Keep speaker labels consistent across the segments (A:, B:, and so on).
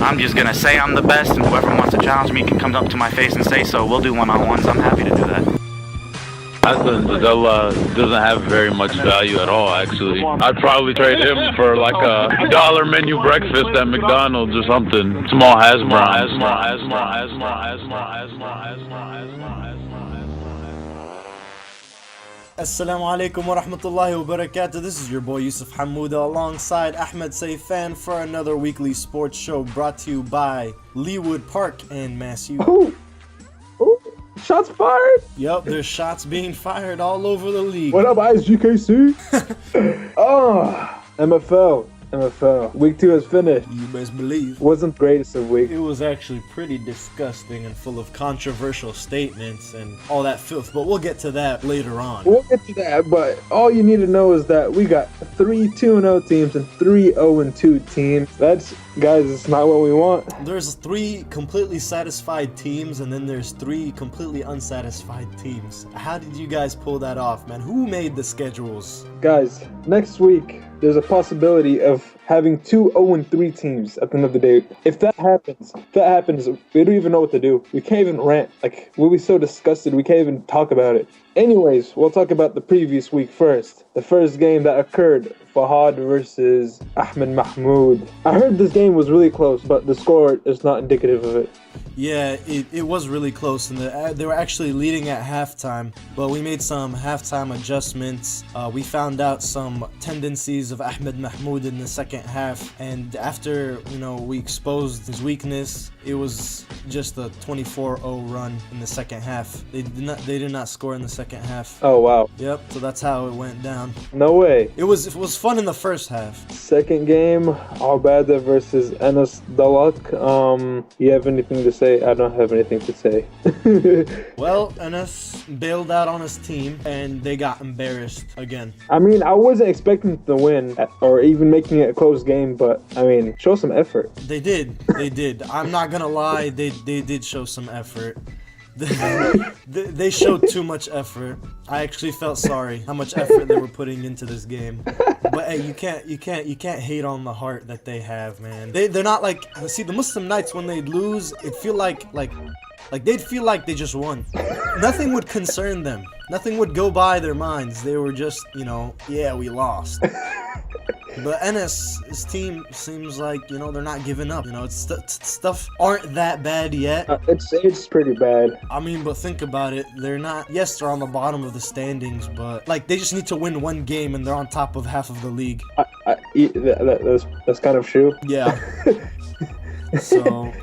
A: I'm just gonna say I'm the best, and whoever wants to challenge me can come up to my face and say so. We'll do one-on-ones. I'm happy to do that.
B: Zadella doesn't have very much value at all, actually. I'd probably trade him for like a dollar menu breakfast at McDonald's or something. Small hash brown.
C: Assalamu alaikum wa rahmatullahi wa barakatuh. This is your boy Yusuf Hamouda alongside Ahmed Saifan for another weekly sports show brought to you by Leawood Park and Mass U.
D: Ooh, shots fired!
C: Yup, there's shots being fired all over the league.
D: What up, ISGKC? MFL. Week 2 is finished.
C: You best believe.
D: Wasn't the greatest of weeks.
C: It was actually pretty disgusting and full of controversial statements and all that filth, but we'll get to that later on.
D: We'll get to that, but all you need to know is that we got 3 2-0 teams and 3 0-2 teams. That's, guys, it's not what we want.
C: There's 3 completely satisfied teams, and then there's 3 completely unsatisfied teams. How did you guys pull that off, man? Who made the schedules?
D: Guys, next week, there's a possibility of having 2 0-3 teams at the end of the day. If that happens, we don't even know what to do. We can't even rant. Like, we'll be so disgusted, we can't even talk about it. Anyways, we'll talk about the previous week first. The first game that occurred, Fahad versus Ahmed Mahmoud. I heard this game was really close, but the score is not indicative of it.
C: Yeah, it was really close, and they were actually leading at halftime, but we made some halftime adjustments. We found out some tendencies of Ahmed Mahmoud in the second half, and after, we exposed his weakness, it was just a 24-0 run in the second half. They did not score in the second half.
D: Oh, wow.
C: Yep, so that's how it went down.
D: No way.
C: It was fun in the first half.
D: Second game, Abada versus Anas Dalak. You have anything to say? I don't have anything to say.
C: Well, Anas bailed out on his team, and they got embarrassed again.
D: I mean, I wasn't expecting to win or even making it a close game, but I mean, show some effort.
C: They did. I'm not gonna lie, they did show some effort. They showed too much effort. I actually felt sorry how much effort they were putting into this game. But hey, you can't hate on the heart that they have, man. They're not like, see, the Muslim Knights, when they'd lose, it feel like they'd feel like they just won. Nothing would concern them. Nothing would go by their minds. They were just, yeah, we lost. But Enes' team seems like, they're not giving up. Stuff aren't that bad yet.
D: It's pretty bad.
C: I mean, but think about it. They're not, yes, they're on the bottom of the standings, but they just need to win one game and they're on top of half of the league.
D: That's kind of true.
C: Yeah. So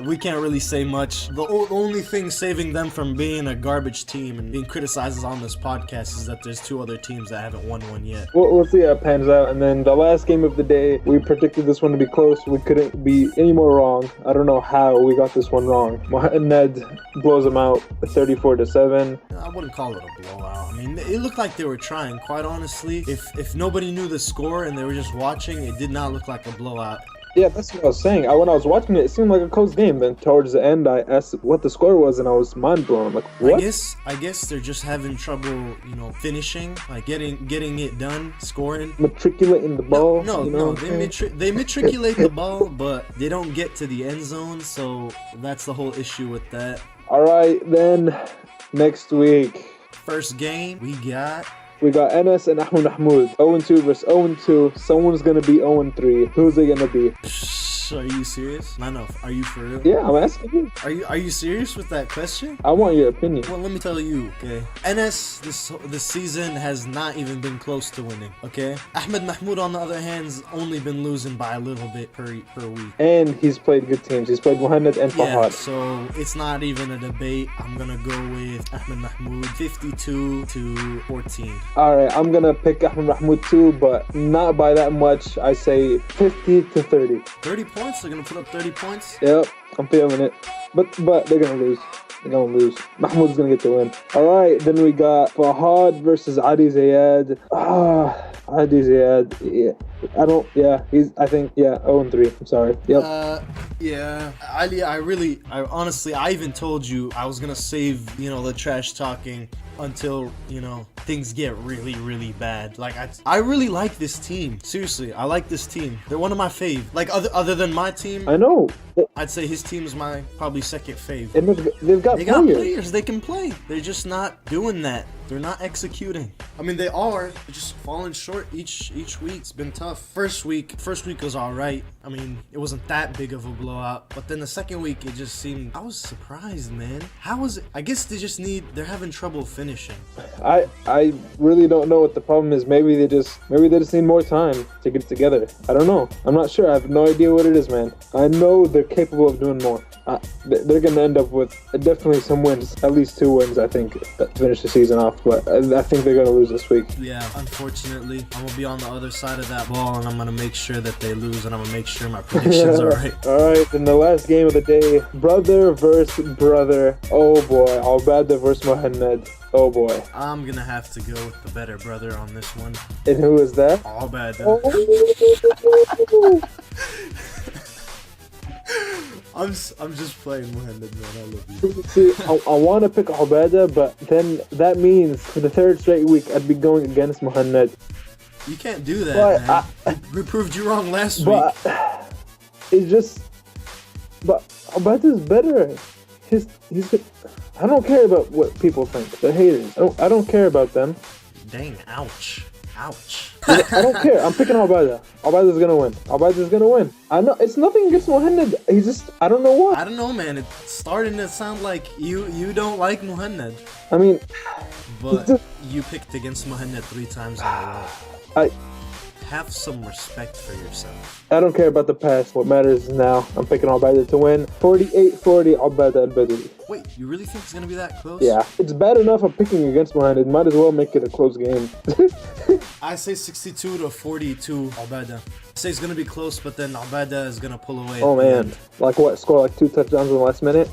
C: we can't really say much. The only thing saving them from being a garbage team and being criticized on this podcast is that there's 2 other teams that haven't won one yet.
D: We'll see how it pans out. And then the last game of the day, we predicted this one to be close. We couldn't be any more wrong. I don't know how we got this one wrong. Mohamed blows them out 34-7.
C: I wouldn't call it a blowout. I mean, it looked like they were trying, quite honestly. If nobody knew the score and they were just watching, it did not look like a blowout.
D: Yeah, that's what I was saying. When I was watching it, it seemed like a close game. Then towards the end, I asked what the score was, and I was mind blown. I'm like, what?
C: I guess they're just having trouble, finishing, like getting it done, scoring.
D: Matriculating the ball.
C: No. They matriculate the ball, but they don't get to the end zone. So that's the whole issue with that.
D: All right, then next week.
C: First game we got
D: Enes and Ahmed Mahmoud. 0-2 versus 0-2. Someone's gonna be 0-3. Who's it gonna be?
C: Are you serious? No. Are you for real?
D: Yeah, I'm asking you.
C: Are you serious with that question?
D: I want your opinion.
C: Well, let me tell you, okay? Enes this season has not even been close to winning, okay? Ahmed Mahmoud, on the other hand, has only been losing by a little bit per week.
D: And he's played good teams. He's played Mohamed and Fahad.
C: Yeah, so it's not even a debate. I'm gonna go with Ahmed Mahmoud 52-14.
D: All right, I'm gonna pick Ahmed Mahmoud too, but not by that much. I say 50-30.
C: 30 points? They're gonna put up 30 points?
D: Yep, I'm feeling it. But they're gonna lose. Mahmoud's gonna get the win. All right, then we got Fahad versus Adi Zayed. Adi Zayed. Yeah, I think 0-3. I'm sorry. Yep.
C: Yeah, I honestly, I even told you I was gonna save, the trash talking until, things get really, really bad. Like, I really like this team. Seriously, I like this team. They're one of my fave. Like, other than my team,
D: I know.
C: I'd say his team is my probably second fave.
D: And they've got
C: They got
D: players.
C: players, they can play. They're just not doing that. They're not executing. I mean, they are. They're just falling short each week. It's been tough. First week was all right. I mean, it wasn't that big of a blowout. But then the second week, it just seemed. I was surprised, man. How was it? I guess they're having trouble finishing.
D: I really don't know what the problem is. Maybe they just need more time to get it together. I don't know. I'm not sure. I have no idea what it is, man. I know they're capable of doing more. They're gonna end up with definitely some wins, at least 2 wins, I think, to finish the season off. But I think they're gonna lose this week.
C: Yeah, unfortunately, I'm gonna be on the other side of that ball, and I'm gonna make sure that they lose, and I'm gonna make sure my predictions are right.
D: All right, then the last game of the day, brother versus brother. Oh boy, Albada versus Mohamed. Oh boy.
C: I'm gonna have to go with the better brother on this one.
D: And who is that?
C: All bad.
D: Oh.
C: I'm just playing Mohamed, man. I love you.
D: See, I want to pick Albada, but then that means for the 3rd straight week, I'd be going against Mohamed.
C: You can't do that, man. We proved you wrong last week.
D: It's just, but Albada's better. I don't care about what people think. They're haters. I don't care about them.
C: Dang, ouch.
D: I don't care. I'm picking Albada. Albada's gonna win. I know it's nothing against Mohamed. He's just, I don't know why.
C: I don't know, man. It's starting to sound like you don't like Mohamed.
D: I mean,
C: but you picked against Mohamed 3 times in a row. Have some respect for yourself.
D: I don't care about the past. What matters is now. I'm picking Albada to win. 48-40, Albada al-Badri.
C: Wait, you really think it's gonna be that close?
D: Yeah. It's bad enough I'm picking against Mohamed. Might as well make it a close game.
C: I say 62-42 Albada. I say it's gonna be close, but then Albada is gonna pull away.
D: Oh man. Like what? Score like 2 touchdowns in the last minute?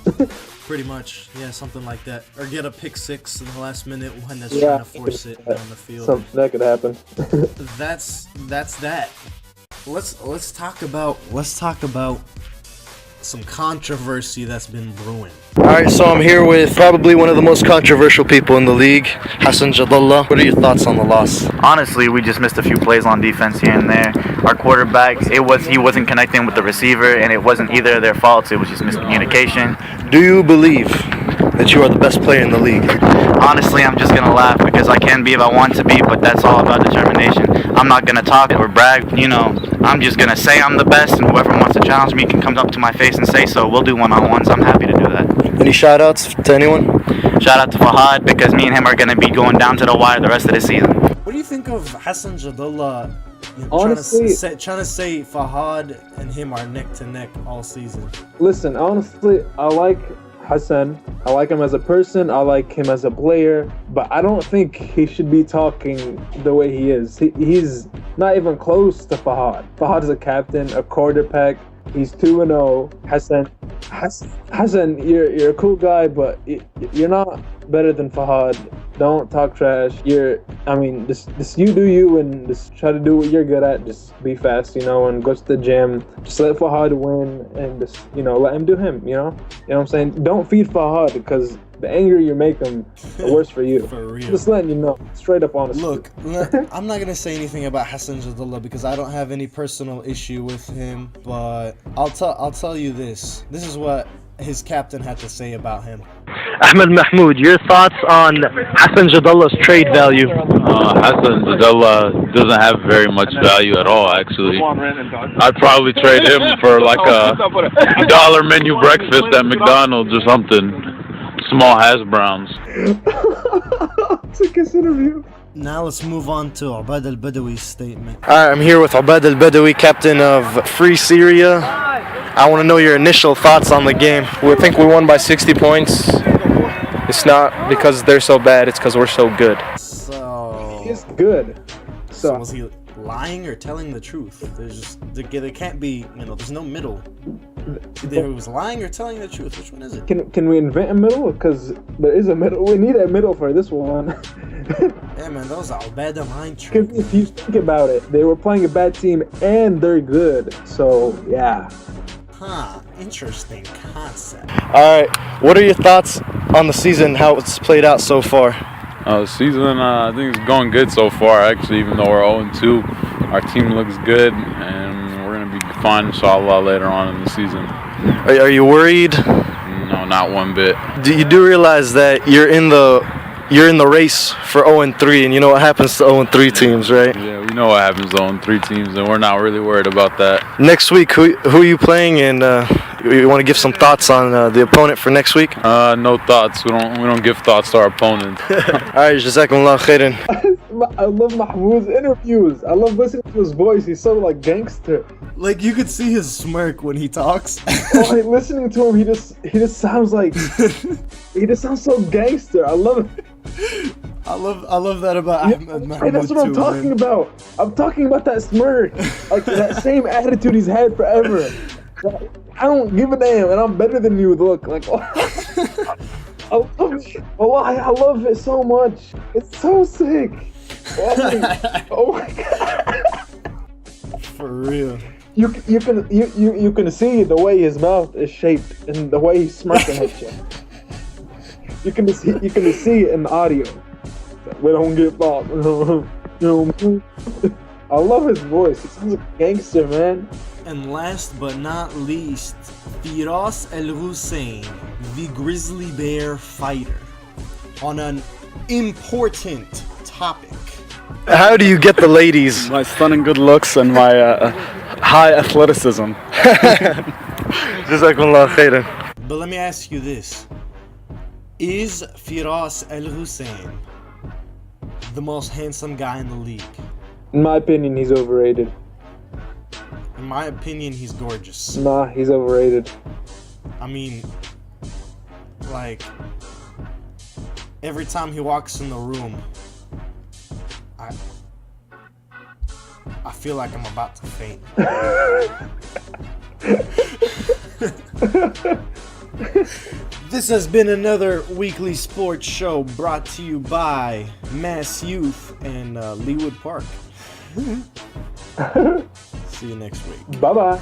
C: Pretty much, yeah, something like that. Or get a pick 6 in the last minute when that's trying to force it down the field.
D: That could happen.
C: That's that. Let's talk about some controversy that's been brewing. Alright, so I'm here with probably one of the most controversial people in the league, Hassan Jadallah. What are your thoughts on the loss?
A: Honestly, we just missed a few plays on defense here and there. Our quarterback, he wasn't connecting with the receiver, and it wasn't either of their faults. It was just miscommunication.
C: Do you believe that you are the best player in the league?
A: Honestly, I'm just gonna laugh because I can be if I want to be, but that's all about determination. I'm not gonna talk or brag, I'm just gonna say I'm the best, and whoever wants to challenge me can come up to my face and say so. We'll do one-on-ones. I'm happy to do that.
C: Any shout-outs to anyone?
A: Shout out to Fahad, because me and him are gonna be going down to the wire the rest of the season.
C: What do you think of Hassan Jadallah?
D: Honestly,
C: trying to say Fahad and him are neck to neck all season.
D: Listen, honestly, I like Hassan. I like him as a person. I like him as a player. But I don't think he should be talking the way he is. He's not even close to Fahad. Fahad is a captain, a quarterback. He's 2-0. Hassan, you're a cool guy, but you're not better than Fahad. Don't talk trash. Just you do you, and just try to do what you're good at. Just be fast, and go to the gym. Just let Fahad win, and just let him do him. You know what I'm saying? Don't feed Fahad, because the angrier you make him, the worse for you.
C: For real.
D: Just letting you know, straight up honest.
C: Look, I'm not gonna say anything about Hassan Jadallah because I don't have any personal issue with him, but I'll tell you this. This is what his captain had to say about him.
E: Ahmed Mahmoud, your thoughts on Hassan Jadallah's trade value?
B: Hassan Jadallah doesn't have very much value at all, actually. I'd probably trade him for like a $1 menu breakfast at McDonald's or something. Small hash browns.
D: Took his interview.
C: Now let's move on to Ubad al-Badawi's statement. Alright, I'm here with Ubad al-Badawi, captain of Free Syria. I want to know your initial thoughts on the game.
F: We think we won by 60 points. It's not because they're so bad, it's because we're so good.
C: So
D: He's good.
C: So was he lying or telling the truth? There can't be, there's no middle. Either he was lying or telling the truth. Which one is it?
D: Can we invent a middle? Because there is a middle. We need a middle for this one.
C: Yeah, man, those are bad mind
D: Because
C: tricks.
D: if you think about it, they were playing a bad team and they're good. So yeah.
C: Huh. interesting concept.
G: All right, what are your thoughts on the season, how it's played out so far?
B: The season, I think it's going good so far. Actually, even though we're 0-2, our team looks good, and we're gonna be fine, inshallah, later on in the season.
G: Are you worried?
B: No, not one bit.
G: You do realize that you're in the race for 0-3, and you know what happens to 0-3 teams, right?
B: Yeah, we know what happens to 0-3 teams, and we're not really worried about that.
G: Next week, who are you playing, and you want to give some thoughts on the opponent for next week?
B: No thoughts. We don't give thoughts to our opponent.
G: All right, Jazakumullah khairan.
D: I love Mahmoud's interviews. I love listening to his voice. He's so like gangster.
C: Like, you could see his smirk when he talks.
D: Like, listening to him, he just sounds like he just sounds so gangster. I love it.
C: I love that about Ahmed Mahmoud.
D: Hey, that's what I'm
C: too,
D: talking
C: man.
D: about. I'm talking about that smirk, like that same attitude he's had forever. Like, I don't give a damn, and I'm better than you. Look, like, I love it. I love it so much. It's so sick. Oh my god.
C: For real.
D: You can see the way his mouth is shaped and the way he's smirking at you. You can see it in the audio. We don't get fucked. I love his voice. He sounds like a gangster, man.
C: And last but not least, Firas El Hussein, the grizzly bear fighter, on an important topic.
G: How do you get the ladies?
H: My stunning good looks and my high athleticism.
G: Jazakumullah khairan.
C: But let me ask you this. Is Firas El Hussein the most handsome guy in the league?
D: In my opinion, he's overrated.
C: In my opinion, he's gorgeous.
D: Nah, he's overrated.
C: I mean, like, every time he walks in the room, I feel like I'm about to faint. This has been another weekly sports show brought to you by Mass Youth and Leawood Park. See you next week.
D: Bye-bye.